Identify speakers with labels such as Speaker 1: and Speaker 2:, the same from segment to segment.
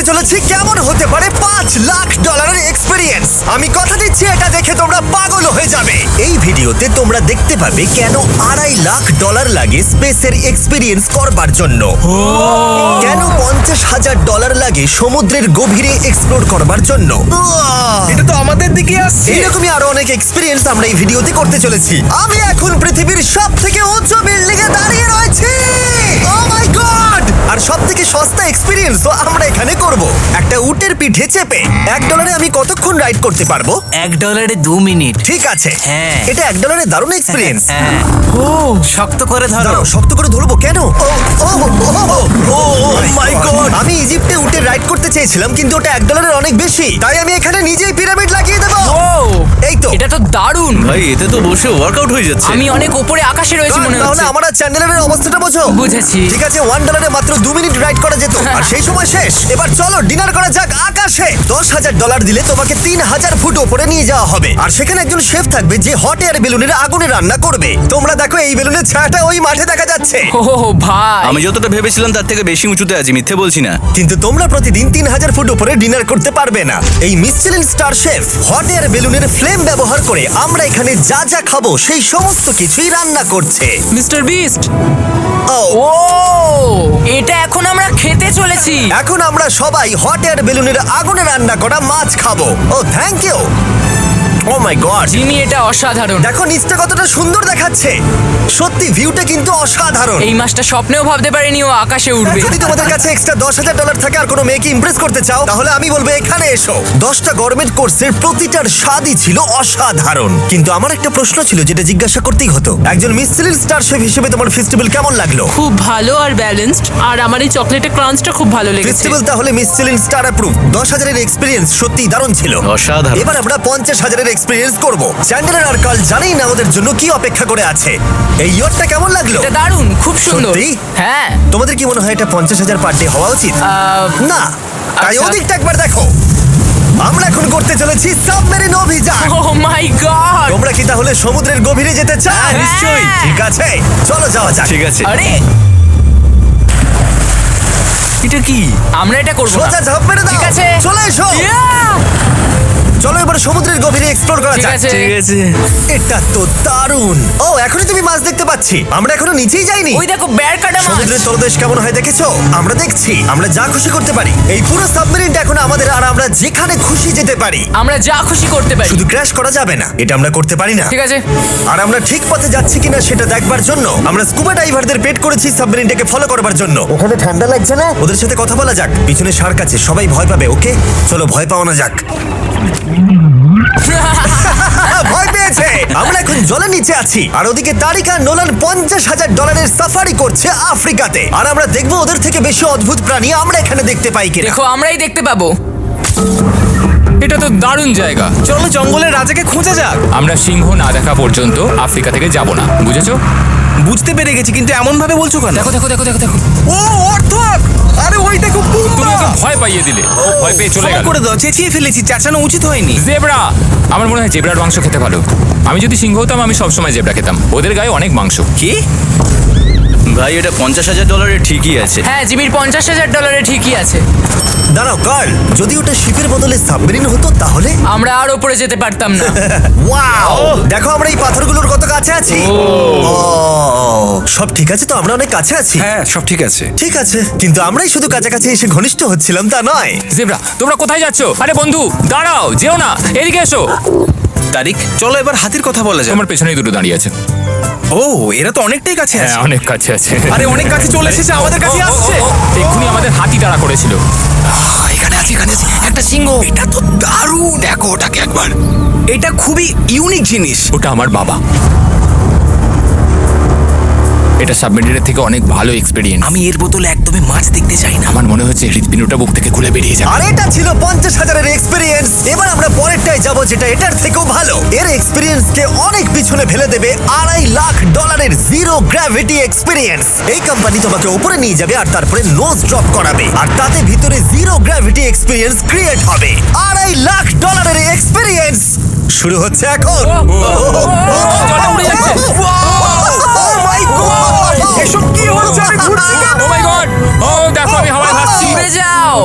Speaker 1: চলেছি কেমন হতে পারে $5 লাখ এক্সপিরিয়েন্স। আমি কথা দিচ্ছি এটা দেখে তোমরা পাগল হয়ে যাবে। এই ভিডিওতে তোমরা দেখতে পাবে কেন $2.5 লাখ লাগে স্পেসের এক্সপিরিয়েন্স করবার জন্য, কেন $50,000 লাগে সমুদ্রের গভীরে এক্সপ্লোর করবার জন্য।
Speaker 2: এটা তো আমাদের দিকে আসছে।
Speaker 1: এইরকমই আরো অনেক এক্সপিরিয়েন্স আমরা এই ভিডিওতে করতে চলেছি। আমি এখন পৃথিবীর সবথেকে উঁচু বিল্ডিং এ দাঁড়িয়ে রয়েছি। ও মাই গড! আর সবথেকে সস্তা এক্সপিরিয়েন্সও আমরা এখানে করব, একটা উটের পিঠে চেপে। $1 আমি কতক্ষণ রাইড করতে পারবো?
Speaker 3: $1 2 মিনিট।
Speaker 1: ঠিক আছে,
Speaker 3: হ্যাঁ।
Speaker 1: এটা $1 দারুণ এক্সপিরিয়েন্স।
Speaker 3: হ্যাঁ। শক্ত করে ধরো।
Speaker 1: দাঁড়াও, শক্ত করে ধরবো কেন? মাই গড! আমি ইজিপ্টে উটে রাইড করতে চেয়েছিলাম, কিন্তু ওটা $1 অনেক বেশি, তাই আমি এখানে নিজেই পিরামিড লাগিয়ে দেবো। এই তো।
Speaker 4: এটা তো দারুণ।
Speaker 2: ভাই এতে তো বসে ওয়ার্কআউট হয়ে যাচ্ছে।
Speaker 4: আমি অনেক উপরে আকাশে রয়েছি মনে
Speaker 1: তাহলে
Speaker 4: হচ্ছে।
Speaker 1: আমার আর চ্যান্ডেলের অবস্থাটা বোঝো।
Speaker 4: বুঝেছি।
Speaker 1: ঠিক আছে, $1 মাত্র 2 মিনিট রাইড করা যেত, আর সেই সময় শেষ। এবার চলো ডিনার করা যাক আকাশে। $10,000 দিলে তোমাকে 3000 ফুট উপরে নিয়ে যাওয়া হবে, আর সেখানে একজন শেফ থাকবে যে হট এয়ার বেলুনের আগুনে রান্না করবে। তোমরা দেখো এই বেলুনের ছায়াটা ওই মাঠে দেখা যাচ্ছে।
Speaker 4: ও ভাই,
Speaker 2: আমি যতটা ভেবেছিলাম তার থেকে বেশি উঁচুতে আছি, মিথ্যে বলছি না।
Speaker 1: কিন্তু তোমরা প্রতিদিন 3000 ফুট উপরে ডিনার করতে পারবে না। এই Michelin star chef hot air বেলুনের ফ্লেম ব্যবহার করে আমরা এখানে যা যা খাবো সেই সমস্ত কিছুই রান্না করছে।
Speaker 4: Mister beast.
Speaker 1: ও
Speaker 4: ও, এটা এখন আমরা খেতে চলেছি।
Speaker 1: এখন আমরা সবাই হট এয়ার বেলুনের আগুনে রান্না করা মাছ খাবো। Oh thank you. Oh my god,
Speaker 4: Jimmy, এটা অসাধারণ।
Speaker 1: দেখো নিচটা কতটা সুন্দর দেখাচ্ছে। সত্যি ভিউটা কিন্তু অসাধারণ।
Speaker 4: এই মাসটা স্বপ্নেও ভাবতে পারিনি ও আকাশে উঠবে।
Speaker 1: যদি তোমাদের কাছে এক্সট্রা $10,000 থাকে আর কোনো মেয়েকে ইমপ্রেস করতে চাও, তাহলে আমি বলবো এখানে এসো। 10টা গরমেট কোর্সের প্রতিটার স্বাদই ছিল অসাধারণ। কিন্তু আমার একটা প্রশ্ন ছিল যেটা জিজ্ঞাসা করতেই হতো, একজন মিশেলিন স্টার শেফ হিসেবে তোমার ফেস্টিভ্যাল কেমন লাগলো?
Speaker 5: খুব ভালো আর ব্যালেন্সড, আর আমার এই চকলেটের ক্রাঞ্চটা খুব ভালো লেগেছে।
Speaker 1: ফেস্টিভ্যাল তাহলে মিশেলিন স্টার অ্যাপ্রুভ। 10,000 এক্সপিরিয়েন্স সত্যি দারুণ ছিল।
Speaker 2: অসাধারণ।
Speaker 1: এবার আমরা 50,000 এক্সপিরিয়েন্স করব। চ্যান্ডেলার আর কার্ল জানেই না ওদের জন্য কি অপেক্ষা করে আছে। এই ইয়ারটা কেমন লাগলো?
Speaker 4: এটা দারুণ, খুব সুন্দর।
Speaker 1: সত্যি?
Speaker 4: হ্যাঁ।
Speaker 1: তোমাদের কি মনে হয় এটা 50,000 পার ডে হওয়া উচিত? না, তাই
Speaker 4: আচ্ছা।
Speaker 1: ওদিকটা একবার দেখো। আমরা এখন করতে চলেছি সাবমেরিন অভিযান।
Speaker 4: ও মাই গড।
Speaker 1: তোমরা কি তাহলে সমুদ্রের গভীরে যেতে চাও?
Speaker 4: হ্যাঁ, নিশ্চয়ই।
Speaker 1: ঠিক আছে, চলো যাওয়া যাক।
Speaker 2: ঠিক আছে।
Speaker 4: আরে,
Speaker 2: এটা কি?
Speaker 4: আমরা এটা করব না।
Speaker 1: সোজা ঝাঁপ মেরে দাও।
Speaker 4: ঠিক আছে।
Speaker 1: চলে এসো।
Speaker 4: Yeah!
Speaker 1: চলো এবার সমুদ্রের গভীরে এক্সপ্লোর করা
Speaker 4: ঠিক
Speaker 1: যাক।
Speaker 4: আছে।
Speaker 2: ঠিক আছে।
Speaker 1: এটা তো দারুণ। ও, এখনই তুমি মাছ দেখতে পাচ্ছি। আমরা এখনো নিচেই যাইনি।
Speaker 4: ওই দেখো, বের কাটা মাছ।
Speaker 1: সমুদ্রের তলদেশ কেমন হয় দেখেছো? আমরা দেখছি, আমরা যা খুশি করতে পারি। এই পুরো সাবমেরিনটা এখন আমাদের, আর আমরা যেখানে খুশি যেতে পারি।
Speaker 4: আমরা যা খুশি করতে পারি।
Speaker 1: শুধু ক্র্যাশ করা যাবে না, এটা আমরা করতে পারি না।
Speaker 4: ঠিক আছে।
Speaker 1: আর আমরা ঠিক পথে যাচ্ছি কিনা সেটা দেখবার জন্য আমরা স্কুবা ডাইভারদের পেড করেছি সাবমেরিনটাকে ফলো করবার জন্য। ওখানে ঠান্ডা লাগছে না? ওদের সাথে কথা বলা যাক। পিছনে শার্ক আছে, সবাই ভয় পাবে। ওকে, চলো ভয় পাওয়া না যাক। ভয় পেয়েছে। আমরা এখন জলের নিচে আছি, আর ওদিকে তারিকা নোলান $50,000 সাফারি করছে আফ্রিকাতে। আর আমরা দেখবো ওদের থেকে বেশি অদ্ভুত প্রাণী আমরা এখানে দেখতে পাই কিনা।
Speaker 4: দেখো, আমরাই দেখতে পাবো।
Speaker 6: এটা তো দারুণ জায়গা।
Speaker 2: চলো জঙ্গলের রাজাকে খোঁজা যাক।
Speaker 6: আমরা সিংহ না দেখা পর্যন্ত আফ্রিকা থেকে যাব না, বুঝেছো?
Speaker 2: বুঝতে পেরে গেছি, কিন্তু এমন ভাবে বলছো কেন?
Speaker 4: দেখো দেখো দেখো দেখো দেখো।
Speaker 2: ও অর্থক! আরে ওই দেখো
Speaker 6: তুমি
Speaker 2: পুম্বা!
Speaker 6: ওকে ভয় পাইয়ে দিলে, ও ভয় পেয়ে চলে
Speaker 2: ক্ষমা
Speaker 6: গেল।
Speaker 2: করে দাও, চেঁচিয়ে ফেলেছি, চেঁচানো উচিত হয়নি।
Speaker 6: জেব্রা, আমার মনে হয় জেব্রার মাংস খেতে ভালো। আমি যদি সিংহ হতাম আমি সবসময় জেব্রা খেতাম, ওদের গায়ে অনেক মাংস।
Speaker 2: কি? ভাই এটা $50,000 ঠিকই আছে।
Speaker 4: হ্যাঁ, জিমির $50,000 ঠিকই আছে।
Speaker 1: দাঁড়াও কার্ল, যদি ওটা শিপের বদলে সাবমেরিন হতো তাহলে?
Speaker 4: আমরা আর উপরে যেতে পারতাম না।
Speaker 1: ওয়াও, দেখো আমরা এই পাথরগুলোর কত কাছে আছি। ও, সব ঠিক আছে তো? আমরা অনেক কাছে আছি।
Speaker 2: হ্যাঁ সব ঠিক আছে।
Speaker 1: ঠিক আছে, কিন্তু আমরাই শুধু কাছাকাছি এসে ঘনিষ্ঠ হচ্ছিলাম তা নয়।
Speaker 6: জেব্রা, তোমরা কোথায় যাচ্ছ? আরে বন্ধু দাঁড়াও, যেও না, এদিকে এসো।
Speaker 2: তারিক, চলো এবার হাতির কথা বলা যাক।
Speaker 6: তোমার পেছনেই দুটো দাঁড়িয়ে আছে।
Speaker 2: ও, এরা তো অনেকটাই কাছে
Speaker 6: হ্যাঁ,
Speaker 2: আছে।
Speaker 6: অনেক কাছে আছে।
Speaker 2: আরে অনেক কাছে চলে এসেছে, আমাদের কাছে আসছে।
Speaker 6: এক্ষুনি আমাদের হাতি তাড়া করেছিল।
Speaker 2: এখানে আছে একটা সিংহ। এটা তো দারুণ, দেখো ওটাকে একবার। এটা খুবই ইউনিক জিনিস।
Speaker 6: ওটা আমার বাবা। এটা সাবমেরিনের থেকে অনেক ভালো এক্সপেরিয়েন্স।
Speaker 2: আমি এর বোতলে একদমই মাছ দেখতে চাই না।
Speaker 6: আমার মনে হচ্ছে হৃৎপিণ্ডটা বুক থেকে খুলে বেরিয়ে যাবে।
Speaker 1: আর এটা ছিল 50,000 এক্সপিরিয়েন্স। এবার আমরা পরেরটায় যাব, যেটা এটার থেকেও ভালো। এর এক্সপিরিয়েন্সকে অনেক পিছনে ফেলে দেবে। $2.5 লাখ জিরো গ্র্যাভিটি এক্সপিরিয়েন্স। এই কোম্পানি তোমাকে উপরে নিয়ে যাবে আর তারপরে নোজ ড্রপ করাবে, আর তাতে ভিতরে জিরো গ্র্যাভিটি এক্সপিরিয়েন্স ক্রিয়েট হবে। $2.5 এক্সপিরিয়েন্স শুরু হচ্ছে এখন।
Speaker 6: জলটা উড়ে যাচ্ছে।
Speaker 1: Oh my God!
Speaker 2: এসব কি হচ্ছে? আমি ঘুরছি কেন?
Speaker 6: ও মাই গড! ও দেখো, আমি হাওয়ায় ভাসছি।
Speaker 4: উড়ে যাও।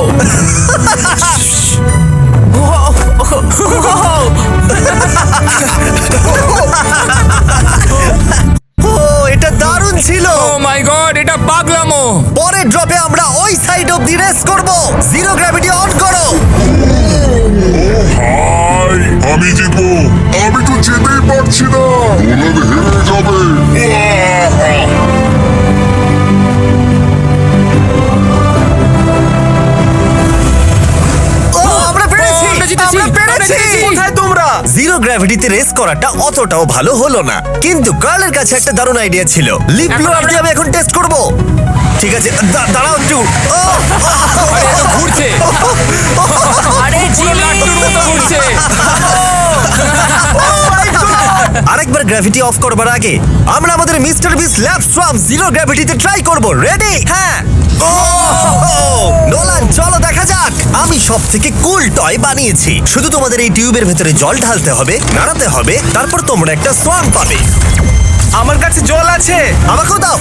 Speaker 6: পাগলামো।
Speaker 1: পরের ড্রপে আমরা ওই সাইড অফ দি রেস করব। জিরো গ্র্যাভিটি অন করো।
Speaker 7: হাই, আমি জিতবো। আমি তো যেতেই পারছি না, নোলান হেরে যাবে।
Speaker 1: ও, আমরা পেরেছি,
Speaker 6: আমরা জিতেছি,
Speaker 1: আমরা পেরেছি।
Speaker 6: আমরা জিতেছি।
Speaker 1: কোথায় তোমরা? জিরো গ্র্যাভিটিতে রেস করাটা অতটাও ভালো হলো না, কিন্তু কার্লের কাছে একটা দারুণ আইডিয়া ছিল। লিপ
Speaker 6: এখন
Speaker 1: ব্লোয়ার
Speaker 6: আমরা-
Speaker 1: দিয়ে আমি এখন টেস্ট করব। ঠিক আছে, দাঁড়াও একটু। ও,
Speaker 6: আরে, এ তো ঘুরছে।
Speaker 4: আরে জিমি
Speaker 6: লাট্টুর মতো ঘুরছে।
Speaker 1: আরেকবার গ্র্যাভিটি অফ করবার আগে আমরা আমাদের মিস্টার বিস ল্যাব সোয়াম জিরো গ্র্যাভিটিতে ট্রাই করব। রেডি? হ্যাঁ। নোলান, চলো দেখা যাক। আমি সব থেকে কুল টয় বানিয়েছি। শুধু তোমাদের এই টিউবের ভেতরে জল ঢালতে হবে, নাড়াতে হবে, তারপর তোমরা একটা সোয়াম পাবে।
Speaker 2: আমার কাছে জল আছে।
Speaker 1: আমাকেও দাও।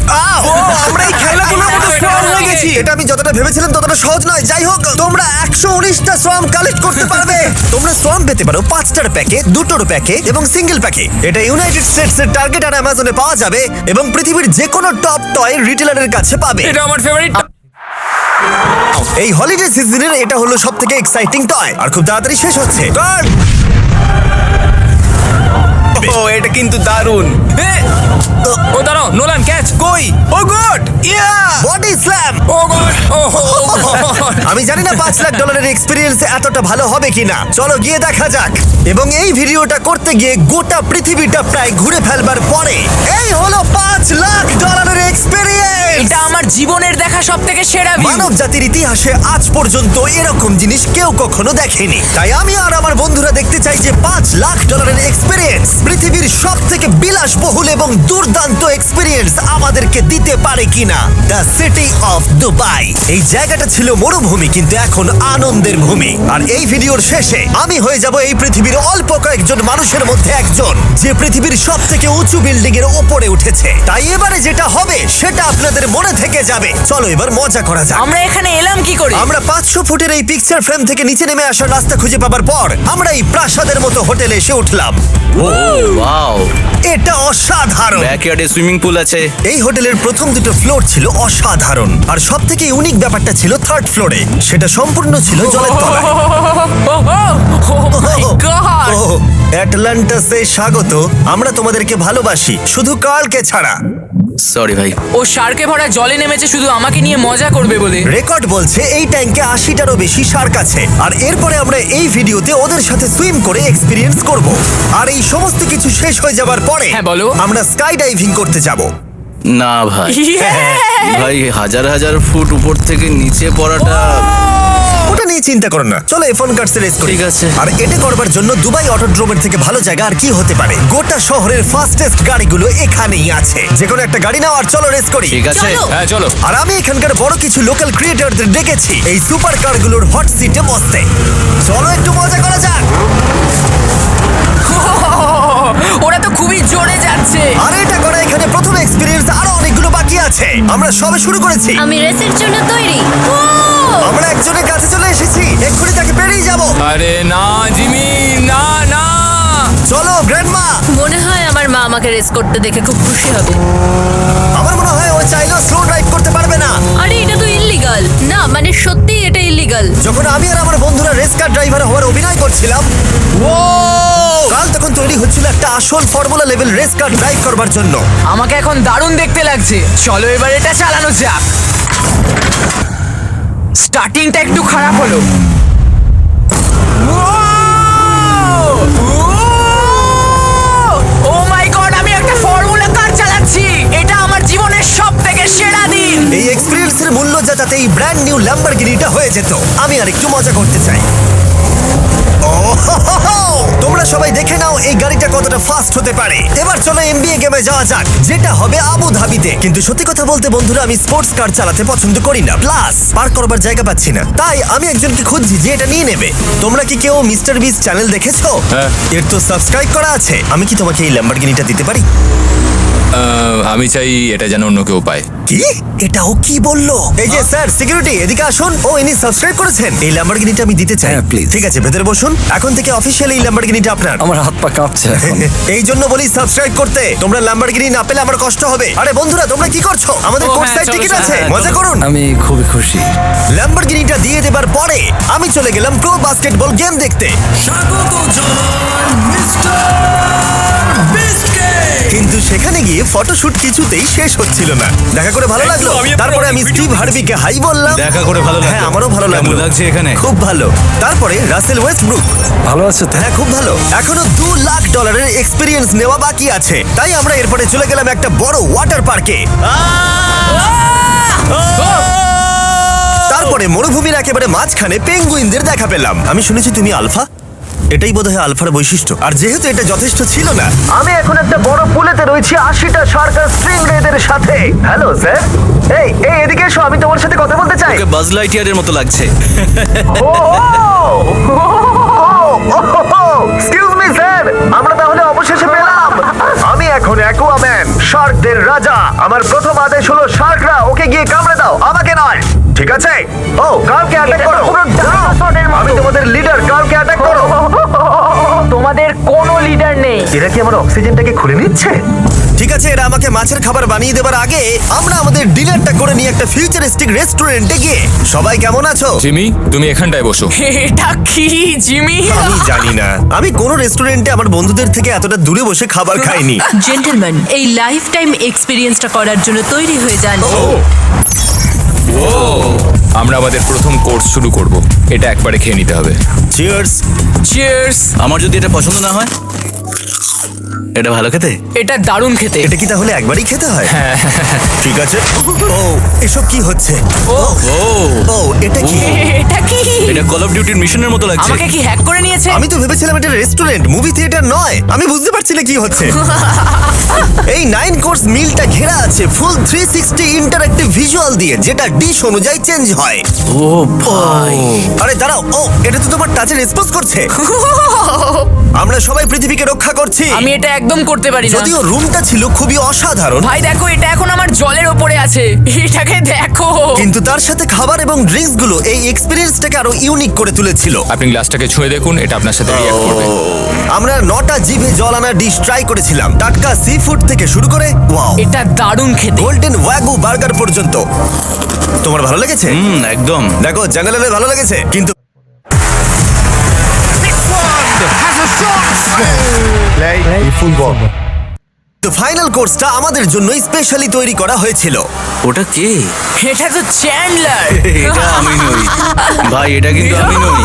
Speaker 1: আও!
Speaker 2: আমরা এই খেলাগুলোর মধ্যে strong হয়ে গেছি।
Speaker 1: এটা আমি যতটা ভেবেছিলাম ততটা সহজ নয়। যাই হোক, তোমরা 119টা সোয়াম কালেক্ট করতে পারবে। তোমরা সোয়াম পেতে পারো 5টার প্যাকে, 2টোর প্যাকে এবং সিঙ্গেল প্যাকে। এটা ইউনাইটেড স্টেটস এর টার্গেট আর অ্যামাজনে পাওয়া যাবে এবং পৃথিবীর যে কোনো টপ টয় রিটেলারের কাছে পাবে।
Speaker 6: এটা আমার ফেভারিট।
Speaker 1: এই হলিডে সিজনের এটা হলো সবথেকে এক্সাইটিং টয় আর খুব তাড়াতাড়ি শেষ হচ্ছে। Turn!
Speaker 2: ও, এটা কিন্তু দারুণ।
Speaker 6: ও দাঁড়াও, নোলান ক্যাচ।
Speaker 2: কই? Oh god! Yeah!
Speaker 1: Body slam.
Speaker 6: Oh god, oh god.
Speaker 1: আমি জানি না $5 লাখ এক্সপিরিয়েন্স এতটা ভালো হবে কিনা। চলো গিয়ে দেখা যাক। এবং এই ভিডিওটা করতে গিয়ে গোটা পৃথিবীটা প্রায় ঘুরে ফেলবার পরে এই হলো $5 লাখ এক্সপিরিয়েন্স।
Speaker 4: এটা আমার জীবনের দেখা সব থেকে সেরা ভিউ।
Speaker 1: মানব জাতির ইতিহাসে আজ পর্যন্ত এরকম জিনিস কেউ কখনো দেখেনি। তাই আমি আর আমার বন্ধুরা দেখতে চাই যে $5 লাখ এক্সপিরিয়েন্স, পৃথিবীর সব থেকে বিলাসবহুল এবং দুর্দান্ত এক্সপিরিয়েন্স আমাদেরকে দিতে পারে কিনা। The city of Dubai. এই জায়গাটা ছিল মরুভূমি, কিন্তু এখন আনন্দের ভূমি। আর এই ভিডিওর শেষে আমি হয়ে যাব এই পৃথিবীর অল্প কয়েকজন মানুষের মধ্যে একজন, যে পৃথিবীর সব থেকে উঁচু বিল্ডিং এর ওপরে উঠেছে। তাই এবারে যেটা হবে সেটা আপনাদের মনে থেকে যাবে। চলো এবার মজা করা যাক।
Speaker 4: আমরা এখানে এলাম কি করে?
Speaker 1: আমরা 500 ফুটের এই পিকচার ফ্রেম থেকে নিচে নেমে আসার রাস্তা খুঁজে পাবার পর আমরা এই প্রাসাদের মতো হোটেলে এসে উঠলাম।
Speaker 2: ওয়াও!
Speaker 1: এটা অসাধারণ।
Speaker 2: ব্যাকইয়ার্ডে সুইমিং পুল আছে।
Speaker 1: এই হোটেলের প্রথম দুটো ফ্লোর ছিল অসাধারণ, আর সব থেকে ইউনিক ব্যাপারটা ছিল থার্ড ফ্লোরে। সেটা সম্পূর্ণ ছিল জলের তলায়।
Speaker 4: মাই গড!
Speaker 1: ও, অ্যাটলান্টাসে স্বাগত। আমরা তোমাদেরকে ভালোবাসি, শুধু কার্লকে ছাড়া।
Speaker 2: সরি ভাই।
Speaker 4: ও শার্কে ভরা জলে নেমেছে শুধু আমাকে নিয়ে মজা করবে বলে।
Speaker 1: রেকর্ড বলছে এই ট্যাঙ্কে 80টারও বেশি শার্ক আছে। আর এরপরে আমরা এই ভিডিওতে ওদের সাথে সুইম করে এক্সপিরিয়েন্স করব। আর এই সমস্ত কিছু শেষ হয়ে যাবার পরে
Speaker 5: হ্যাঁ, বলো।
Speaker 1: আমরা স্কাই ডাইভিং করতে যাব।
Speaker 2: না ভাই,
Speaker 1: হ্যাঁ,
Speaker 2: ভাই হাজার হাজার ফুট উপর থেকে নিচে পড়াটা।
Speaker 1: ওটা নিয়ে চিন্তা করো না, চলো F1 কার্সে রেস করি।
Speaker 2: ঠিক আছে।
Speaker 1: আর এটা করবার জন্য দুবাই অটোড্রোমের থেকে ভালো জায়গা আর কি হতে পারে। গোটা শহরের ফাস্টেস্ট গাড়িগুলো এখানেই আছে। যে কোনো একটা গাড়ি নাও আর চলো রেস করি।
Speaker 2: ঠিক আছে।
Speaker 4: চলো।
Speaker 6: হ্যাঁ চলো।
Speaker 1: আর আমি এখানকার বড় কিছু লোকাল ক্রিয়েটরদের ডেকেছি এই সুপার কারগুলোর হট সিটে বসতে। চলো একটু মজা করা যাক।
Speaker 4: ওরা তো খুবই জোরে যাচ্ছে।
Speaker 1: আর এটা করা এখানে প্রথম এক্সপিরিয়েন্স, আরো অনেকগুলো বাকি আছে। আমরা সবে শুরু করেছি।
Speaker 8: আমি রেসের জন্য তৈরি।
Speaker 1: আমরা একজনের কাছে চলে এসেছি, এক্ষুনি তাকে পেরিয়ে যাব।
Speaker 6: আরে না জিমি, না না।
Speaker 1: চলো গ্র্যান্ডমা।
Speaker 8: মনে হয় আমার মা আমাকে রেস করতে দেখে খুব খুশি হবে।
Speaker 1: আমার মনে হয় ও চাইলেও স্লো ড্রাইভ করতে পারবে না।
Speaker 8: আরে এটা তো ইল্লিগাল। না মানে সত্যিই এটা ইল্লিগাল।
Speaker 1: যখন আমি আর আমার বন্ধুরা রেস কার ড্রাইভার হওয়ার অভিনয় করছিলাম, কাল তখন তৈরি হচ্ছিল একটা আসল formula level race car drive করবার জন্য।
Speaker 4: আমাকে এখন দারুণ দেখতে লাগছে। চলো এবার এটা চালানো যাক। স্টার্টিংটা একটু খারাপ হলো। ও মাই গড, আমি একটা ফর্মুলা কার চালাচ্ছি। এটা আমার জীবনের সবথেকে সেরা দিন।
Speaker 1: এই এক্সপিরিয়েন্সের মূল্য যা, তাতে এই ব্র্যান্ড নিউ ল্যাম্বরগিনিটা হয়ে যেত। আমি আর একটু মজা করতে চাই। তোমরা সবাই দেখে নাও এই গাড়িটা কতটা ফাস্ট হতে পারে। এবার চলো NBA গেমে যাওয়া যাক, যেটা হবে আবু ধাবিতে। কিন্তু সত্যি কথা বলতে বন্ধুরা, আমি স্পোর্টস কার চালাতে পছন্দ করি না, প্লাস পার্ক করবার জায়গা পাচ্ছি না। তাই আমি একজনকে খুঁজছি যে এটা নিয়ে নেবে। তোমরা কি কেউ মিস্টার বিস চ্যানেল দেখেছো?
Speaker 6: হ্যাঁ।
Speaker 1: এর তো সাবস্ক্রাইব করা আছে। আমি কি তোমাকে এই ল্যাম্বরগিনিটা দিতে পারি?
Speaker 6: আমি চাই এটা যেন অন্য কেউ পায়।
Speaker 1: কি এটা ও কি বললো? এই যে স্যার সিকিউরিটি এদিকে আসুন। ও ইনি সাবস্ক্রাইব করেছেন। এই ল্যাম্বরগিনিটা আমি দিতে চাই।
Speaker 3: হ্যাঁ, please.
Speaker 1: ঠিক আছে, ভেতরে বসুন। এখন থেকে অফিশিয়ালি এই ল্যাম্বরগিনিটা আপনার।
Speaker 3: আমার হাত পা কাঁপছে এখন।
Speaker 1: এই জন্য বলি সাবস্ক্রাইব করতে। তোমরা ল্যাম্বরগিনি না পেলে আমার কষ্ট হবে। আরে বন্ধুরা, তোমরা কি করছো? আমাদের
Speaker 5: ও,
Speaker 1: কোর্স
Speaker 5: হ্যাঁ,
Speaker 1: সাইড
Speaker 5: চলো,
Speaker 1: টিকিট
Speaker 5: চলো,
Speaker 1: আছে,
Speaker 5: হ্যাঁ,
Speaker 1: মজা করুন।
Speaker 3: আমি খুবই খুশি।
Speaker 1: ল্যাম্বরগিনিটা দিয়ে দেবার পরে আমি চলে গেলাম প্রো বাস্কেটবল গেম দেখতে। কিন্তু সেখানে গিয়ে ফটোশুট কিছুতেই শেষ হচ্ছিল না। দেখা করে ভালো লাগলো। তারপরে আমি স্টিভ হার্ভিকে হাই বললাম।
Speaker 3: দেখা করে ভালো লাগলো।
Speaker 1: হ্যাঁ, আমারও ভালো লাগলো।
Speaker 3: কেমন লাগছে এখানে?
Speaker 1: খুব ভালো। তারপরে রাসেল ওয়েস্টব্রুক।
Speaker 3: ভালো আছো তো?
Speaker 1: হ্যাঁ, খুব ভালো। এখনো $2 লাখ এক্সপিরিয়েন্স নেওয়া বাকি আছে। তাই আমরা এরপরে চলে গেলাম একটা বড় ওয়াটার পার্কে। তারপরে মরুভূমির একেবারে মাঝখানে পেঙ্গুইনদের দেখা পেলাম। আমি শুনেছি তুমি আলফা। এটাই বোধহয় আলফার বৈশিষ্ট্য। আর যেহেতু এটা যথেষ্ট ছিল না, আমি এখন একটা বড় পুলেতে রয়েছি 80টা সরকার স্ট্রিংরেদের সাথে। Hello sir. এই এদিকে এসো, আমি তোমার সাথে কথা বলতে চাই।
Speaker 3: ওকে বাজ লাইটইয়ারের মতো লাগছে।
Speaker 1: এক্সকিউজ মি স্যার, আমরা তাহলে অবশেষে পেলাম। আমি এখন অ্যাকুয়াম্যান, শার্কদের রাজা। আমার প্রথম আদেশ হলো শার্করা ওকে গিয়ে কামড়ে দাও, আমাকে নয়। ঠিক আছে? ও, কার্লকে অ্যাটাক করো। আমি তোমাদের লিডার, কার্লকে অ্যাটাক করো।
Speaker 4: তোমাদের কোনো লিডার নেই।
Speaker 1: এরা কি আমার অক্সিজেনটাকে খুলে নিচ্ছে? ঠিক আছে, এরা আমাকে মাছের খাবার বানিয়ে দেবার আগে আমরা আমাদের ডিনারটা করে নিয়ে একটা ফিউচারিস্টিক রেস্টুরেন্টে গিয়ে। সবাই কেমন আছো?
Speaker 6: জিমি, তুমি এখানটায় বসো।
Speaker 4: এটা কি জিমি?
Speaker 1: আমি জানি না, আমি কোন রেস্টুরেন্টে আমার বন্ধুদের থেকে এতটা দূরে বসে খাবার খাইনি।
Speaker 8: জেন্টলম্যান, এই লাইফ টাইম এক্সপিরিয়েন্সটা করার জন্য তৈরি হয়ে যান।
Speaker 6: আমরা আমাদের প্রথম কোর্স শুরু করব। এটা একবারে খেয়ে নিতে হবে।
Speaker 1: চিয়ার্স।
Speaker 4: চিয়ার্স।
Speaker 3: আমার যদি এটা পছন্দ না হয়? এটা ভালো খেতে?
Speaker 4: এটা দারুণ খেতে।
Speaker 1: এটা কি তাহলে একবারই খেতে হয়? ঠিক আছে। ও, এসব কি হচ্ছে?
Speaker 3: ও
Speaker 1: ও, এটা কি?
Speaker 4: এটা কি?
Speaker 3: এটা কল অফ ডিউটির মিশনের মতো লাগছে।
Speaker 4: আমাকে কি হ্যাক করে নিয়েছে?
Speaker 1: আমি তো ভেবেছিলাম এটা রেস্টুরেন্ট, মুভি থিয়েটার নয়। আমি বুঝতে পারছি না কি হচ্ছে। এই 9 কোর্স মিলটা ঘেরা আছে ফুল 360 ইন্টারঅ্যাক্টিভ ভিজুয়াল দিয়ে, যেটা ডিশ অনুযায়ী চেঞ্জ হয়।
Speaker 3: ও ভাই,
Speaker 1: আরে দাঁড়াও, ও এটা তো তোমার টাচে রেসপন্স করছে। আমরা সবাই পৃথিবীকে রক্ষা করছি।
Speaker 4: আমি এটা একদম করতে পারি না।
Speaker 1: যদিও রুমটা ছিল খুবই অসাধারণ,
Speaker 4: ভাই দেখো, এটা এখন আমার জলের ওপরে আছে। এটাকে দেখো।
Speaker 1: কিন্তু তার সাথে খাবার এবং ড্রিঙ্কস গুলো এই এক্সপেরিয়েন্সটাকে আরো ইউনিক করে তুলেছিল।
Speaker 6: আপনি গ্লাসটাকে ছুঁয়ে দেখুন, এটা আপনার সাথে রিঅ্যাক্ট করবে।
Speaker 1: আমরা 9টা জিভে জল আনা ডিশ ট্রাই করেছিলাম, টাটকা সি ফুড থেকে শুরু করে ওয়াও,
Speaker 4: এটা দারুণ খেতে।
Speaker 1: গোল্ডেন ওয়াগু বার্গার পর্যন্ত। তোমার ভালো লেগেছে?
Speaker 3: একদম।
Speaker 1: দেখো, জাঙ্গালে ভালো লেগেছে, কিন্তু তো ফাইনাল কোর্সটা আমাদের জন্য স্পেশালি তৈরি করা হয়েছিল।
Speaker 3: ওটা কে?
Speaker 4: এটা তো চ্যান্ডলার।
Speaker 3: এটা আমি নই ভাই, এটা কিন্তু আমি নই।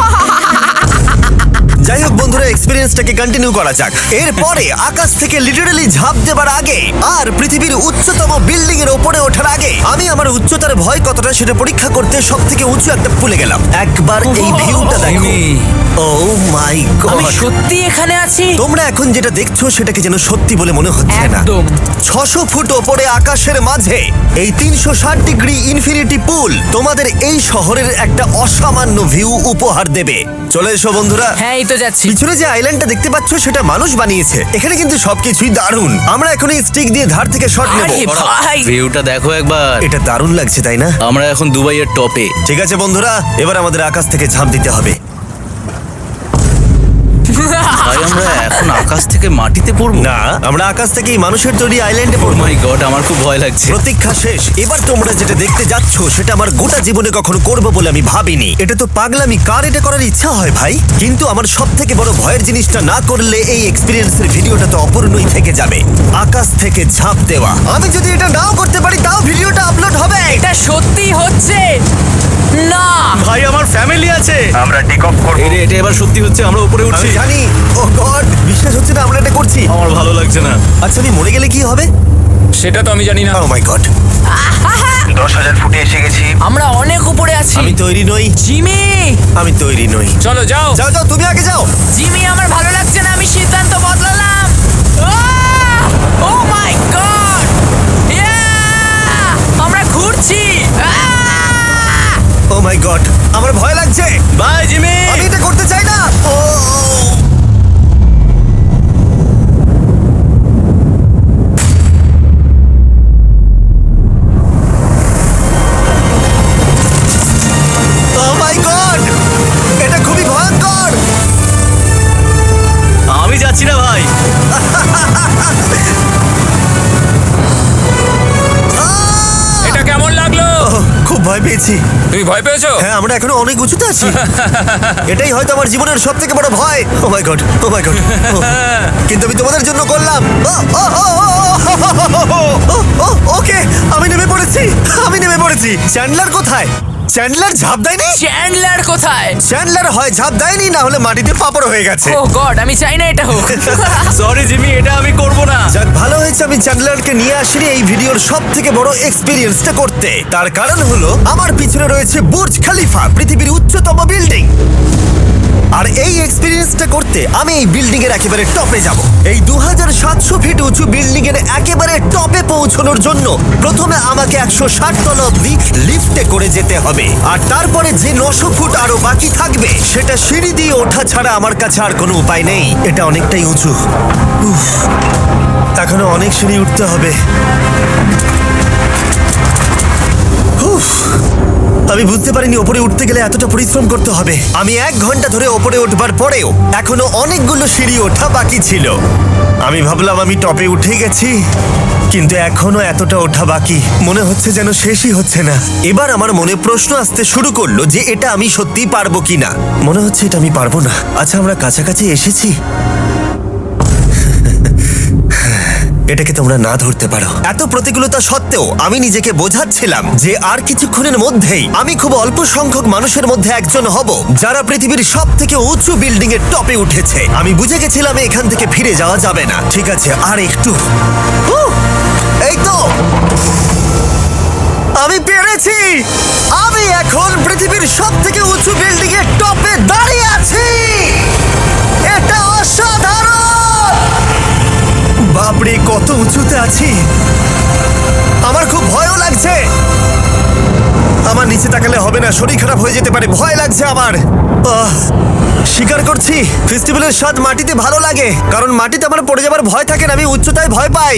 Speaker 1: যাই হোক বন্ধুরা, এক্সপেরিয়েন্সটাকে কন্টিনিউ করা যাক। এরপরে আকাশ থেকে লিটারালি ঝাঁপ দেবার আগে আর পৃথিবীর উচ্চতম বিল্ডিং এর উপরে ওঠার আগে আমি আমার উচ্চতার ভয় কতটা সেটা পরীক্ষা করতে সব থেকে উঁচু একটা পুলে গেলাম। একবার এই ভিউটা দেখো।
Speaker 3: জিমি।
Speaker 1: ও মাই
Speaker 4: আমি
Speaker 1: গড!
Speaker 4: সত্যি এখানে আছি।
Speaker 1: তোমরা এখন যেটা দেখছো সেটাকে যেন সত্যি বলে মনে হচ্ছে না।
Speaker 4: একদম।
Speaker 1: 600 ফুট ওপরে আকাশের মাঝে এই 360 ডিগ্রি ইনফিনিটি পুল তোমাদের এই শহরের একটা অসামান্য ভিউ উপহার দেবে। চলে এসো বন্ধুরা।
Speaker 4: হ্যাঁ, এই তো যাচ্ছি।
Speaker 1: পিছনে যে আইল্যান্ডটা দেখতে পাচ্ছ সেটা মানুষ বানিয়েছে। এখানে কিন্তু সবকিছুই দারুণ। আমরা এখন এই স্টিক দিয়ে ধার থেকে শট নেব।
Speaker 4: আরে ভাই,
Speaker 3: ভিউটা দেখো একবার।
Speaker 1: এটা দারুণ লাগছে, তাই না?
Speaker 3: আমরা এখন দুবাইয়ের টপে।
Speaker 1: ঠিক আছে বন্ধুরা, এবার আমাদের আকাশ থেকে ঝাঁপ দিতে হবে।
Speaker 3: ভাই, আমরা এখন আকাশ থেকে মাটিতে পড়বো?
Speaker 1: না, আমরা আকাশ থেকে এই মানুষের তৈরি আইল্যান্ডে
Speaker 3: ও
Speaker 1: পড়বো।
Speaker 3: মাই গড, আমার খুব ভয় লাগছে।
Speaker 1: প্রতীক্ষা শেষ। এবার তোমরা যেটা দেখতে যাচ্ছ সেটা আমার গোটা জীবনে কখনো করবো বলে আমি ভাবিনি। এটা তো পাগলামি, কার এটা করার ইচ্ছা হয় ভাই? কিন্তু আমার সব থেকে বড় ভয়ের জিনিসটা না করলে এই এক্সপিরিয়েন্সের ভিডিওটা তো অপূর্ণই থেকে যাবে। আকাশ থেকে ঝাঁপ দেওয়া। আমি যদি এটা নাও করতে পারি তাও ভিডিওটা আপলোড হবে।
Speaker 4: এটা সত্যি হচ্ছে না।
Speaker 3: ভাই, আমার ফ্যামিলি আছে।
Speaker 1: আমরা টেক অফ করব।
Speaker 3: এটা এবার সত্যি হচ্ছে, আমরা উপরে
Speaker 1: আমি
Speaker 3: উঠছি।
Speaker 1: জানি। ও গড, বিশ্বাস হচ্ছে না আমরা এটা করছি।
Speaker 3: আমার ভালো লাগছে না।
Speaker 1: আচ্ছা, আমি মরে গেলে কি হবে?
Speaker 6: সেটা তো আমি জানি না।
Speaker 1: ও মাই গড, 10,000 ফুটে এসে গেছি।
Speaker 4: আমরা অনেক উপরে আছি।
Speaker 1: আমি তৈরি নই,
Speaker 4: জিমি,
Speaker 1: আমি তৈরি নই।
Speaker 6: চলো যাও।
Speaker 1: যাও যাও, তুমি আগে যাও।
Speaker 4: জিমি, আমার ভালো লাগছে না। আমি সিদ্ধান্ত বদলালাম। ও মাই গড, আমরা ঘুরছি।
Speaker 1: ও মাই গড, আমার ভয় লাগছে।
Speaker 3: Bye Jimmy.
Speaker 1: আমি এটা করতে চাই না। ও পেয়েছি।
Speaker 6: তুমি ভয় পেয়েছো?
Speaker 1: হ্যাঁ, আমরা এখনো অনেক উঁচুতে আছি। এটাই হয়তো আমার জীবনের সব থেকে বড় ভয়। ও my god, O my god. কিন্তু আমি তোমাদের জন্য করলাম। ওকে, আমি নেমে পড়েছি। চ্যান্ডলার কোথায়? চ্যান্ডলার ঝাঁপ দেয়নি?
Speaker 4: চ্যান্ডলার কোথায়?
Speaker 1: চ্যান্ডলার হয় ঝাঁপ দেয়নি, না হলে মাটিতে পাপড় হয়ে গেছে।
Speaker 4: ও গড, আমি চাই না এটা হোক।
Speaker 3: সরি জিমি, এটা আমি করব না।
Speaker 1: যাক, ভালো হয়েছে আমি চ্যান্ডলারকে নিয়ে আসিনি এই ভিডিওর সব থেকে বড় এক্সপিরিয়েন্সটা করতে। তার কারণ হলো আমার পিছনে রয়েছে বুর্জ খলিফা, পৃথিবীর উচ্চতম বিল্ডিং। আর এই এক্সপিরিয়েন্সটা করতে আমি এই বিল্ডিং এর একেবারে টপে যাব। এই 2700 ফিট উঁচু বিল্ডিং এর একেবারে টপে পৌঁছানোর জন্য প্রথমে আমাকে 160 তলা অব্দি লিফটে করে যেতে হবে, আর তারপরে যে 900 ফুট আরো বাকি থাকবে সেটা সিঁড়ি দিয়ে ওঠা ছাড়া আমার কাছে আর কোনো উপায় নেই। এটা অনেকটাই উঁচু। উফ, এখনো অনেক সিঁড়ি উঠতে হবে। উফ, আমি বুঝতে পারিনি ওপরে উঠতে গেলে এতটা পরিশ্রম করতে হবে। আমি 1 ঘন্টা ধরে ওপরে উঠবার পরেও এখনো অনেকগুলো সিঁড়ি ওঠা বাকি ছিল। আমি ভাবলাম আমি টপে উঠে গেছি, কিন্তু এখনো এতটা ওঠা বাকি। মনে হচ্ছে যেন শেষই হচ্ছে না। এবার আমার মনে প্রশ্ন আসতে শুরু করলো যে এটা আমি সত্যিই পারবো কিনা। মনে হচ্ছে এটা আমি পারবো না। আচ্ছা, আমরা কাছাকাছি এসেছি। এটাকে তোমরা না ধরতে পারো। এত প্রতিকূলতা সত্ত্বেও আমি নিজেকে বোঝাচ্ছিলাম যে আর কিছুক্ষণের মধ্যেই আমি খুব অল্প সংখ্যক মানুষের মধ্যে একজন হব যারা পৃথিবীর সব থেকে উঁচু বিল্ডিং এর টপে উঠেছে। আমি বুঝে গেছিলাম এখান থেকে ফিরে যাওয়া যাবে না। ঠিক আছে, আর একটু। এই তো, আমি পেরেছি। আমি এখন পৃথিবীর সব থেকে উঁচু বিল্ডিং এর টপে দাঁড়িয়ে আছি। এটা অসাধারণ। বাপরে, কত উঁচুতে আছি। আমার খুব ভয়ও লাগছে। আমার নিচে তাকালে হবে না, শরীর খারাপ হয়ে যেতে পারে। ভয় লাগছে আমার। স্বীকার করছি, ফেস্টিভ্যালের স্বাদ মাটিতে ভালো লাগে, কারণ মাটিতে আমার পড়ে যাবার ভয় থাকে না। আমি উচ্চতায় ভয় পাই।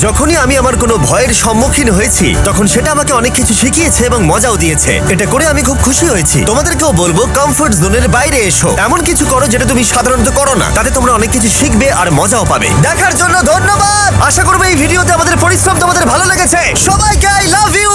Speaker 1: যখনই আমি আমার কোনো ভয়ের সম্মুখীন হয়েছি তখন সেটা আমাকে অনেক কিছু শিখিয়েছে এবং মজাও দিয়েছে। এটা করে আমি খুব খুশি হয়েছি। তোমাদেরকেও বলবো কমফোর্ট জোনের বাইরে এসো, এমন কিছু করো যেটা তুমি সাধারণত করো না। তাতে তোমরা অনেক কিছু শিখবে আর মজাও পাবে। দেখার জন্য ধন্যবাদ। আশা করবো এই ভিডিওতে আমাদের পরিশ্রম তোমাদের ভালো লেগেছে। সবাইকে আই লাভ ইউ।